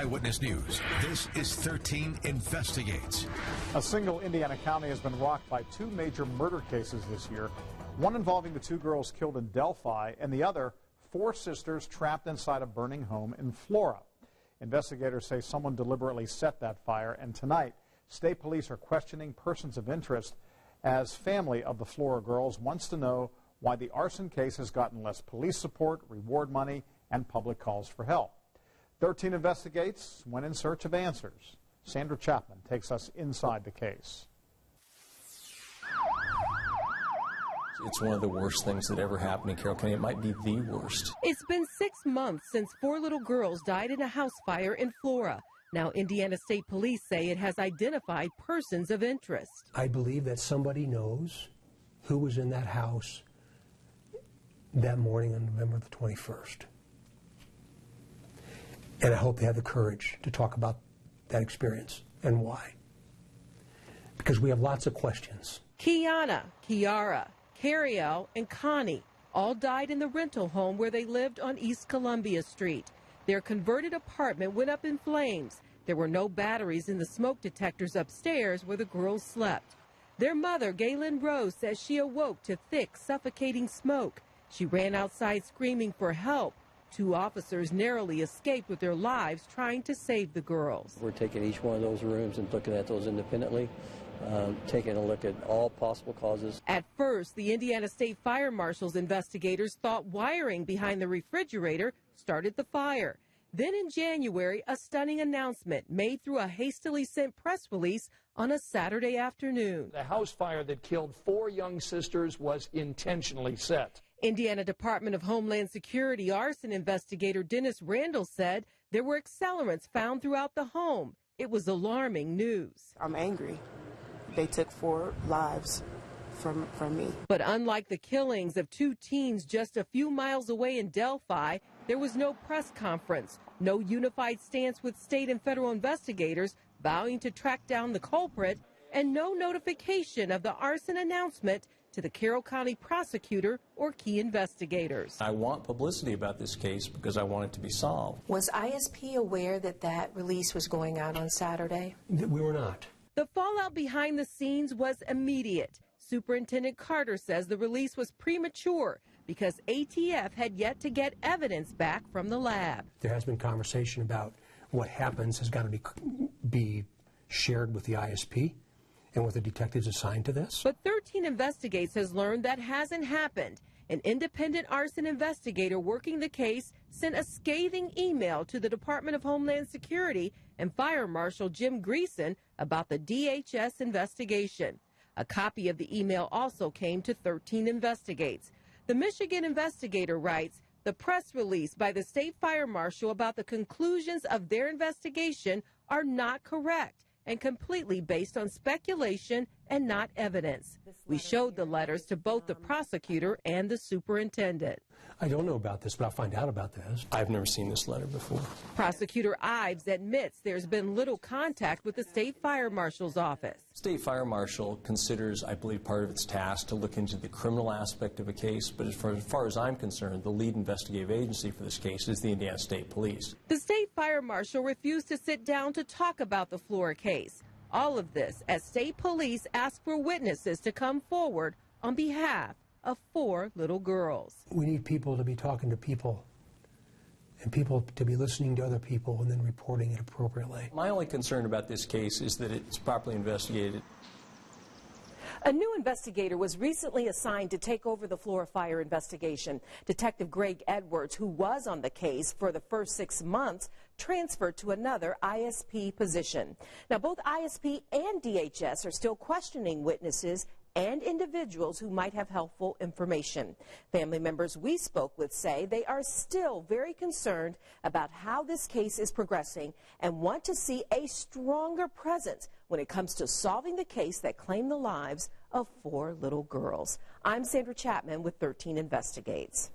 Eyewitness News, this is 13 Investigates. A single Indiana county has been rocked by two major murder cases this year, one involving the two girls killed in Delphi and the other, four sisters trapped inside a burning home in Flora. Investigators say someone deliberately set that fire, and tonight, state police are questioning persons of interest as family of the Flora girls wants to know why the arson case has gotten less police support, reward money, and public calls for help. 13 Investigates went in search of answers. Sandra Chapman takes us inside the case. It's one of the worst things that ever happened in Carroll County. It might be the worst. It's been 6 months since 4 little girls died in a house fire in Flora. Now, Indiana State Police say it has identified persons of interest. I believe that somebody knows who was in that house that morning on November the 21st. And I hope they have the courage to talk about that experience and why. Because we have lots of questions. Kiana, Kiara, Cariel, and Connie all died in the rental home where they lived on East Columbia Street. Their converted apartment went up in flames. There were no batteries in the smoke detectors upstairs where the girls slept. Their mother, Galen Rose, says she awoke to thick, suffocating smoke. She ran outside screaming for help. 2 officers narrowly escaped with their lives trying to save the girls. We're taking each one of those rooms and looking at those independently, taking a look at all possible causes. At first, the Indiana State Fire Marshal's investigators thought wiring behind the refrigerator started the fire. Then in January, a stunning announcement made through a hastily sent press release on a Saturday afternoon. The house fire that killed 4 young sisters was intentionally set. Indiana Department of Homeland Security arson investigator Dennis Randall said there were accelerants found throughout the home. It was alarming news. I'm angry. They took 4 lives from me. But unlike the killings of 2 teens just a few miles away in Delphi, there was no press conference, no unified stance with state and federal investigators vowing to track down the culprit, and no notification of the arson announcement to the Carroll County prosecutor or key investigators. I want publicity about this case because I want it to be solved. Was ISP aware that that release was going out on Saturday? We were not. The fallout behind the scenes was immediate. Superintendent Carter says the release was premature because ATF had yet to get evidence back from the lab. There has been conversation about what happens has got to be shared with the ISP and with the detectives assigned to this. But 13 Investigates has learned that hasn't happened. An independent arson investigator working the case sent a scathing email to the Department of Homeland Security and Fire Marshal Jim Greason about the DHS investigation. A copy of the email also came to 13 Investigates. The Michigan investigator writes, the press release by the state fire marshal about the conclusions of their investigation are not correct and completely based on speculation and not evidence. We showed the letters to both the prosecutor and the superintendent. I don't know about this, but I'll find out about this. I've never seen this letter before. Prosecutor Ives admits there's been little contact with the state fire marshal's office. State Fire Marshal considers, I believe, part of its task to look into the criminal aspect of a case, but as far as I'm concerned, the lead investigative agency for this case is the Indiana State Police. The state fire marshal refused to sit down to talk about the Flora case. All of this as state police ask for witnesses to come forward on behalf of 4 little girls. We need people to be talking to people and people to be listening to other people and then reporting it appropriately. My only concern about this case is that it's properly investigated. A new investigator was recently assigned to take over the Flora fire investigation. Detective Greg Edwards, who was on the case for the first 6 months, transferred to another ISP position. Now, both ISP and DHS are still questioning witnesses and individuals who might have helpful information. Family members we spoke with say they are still very concerned about how this case is progressing and want to see a stronger presence when it comes to solving the case that claimed the lives of 4 little girls. I'm Sandra Chapman with 13 Investigates.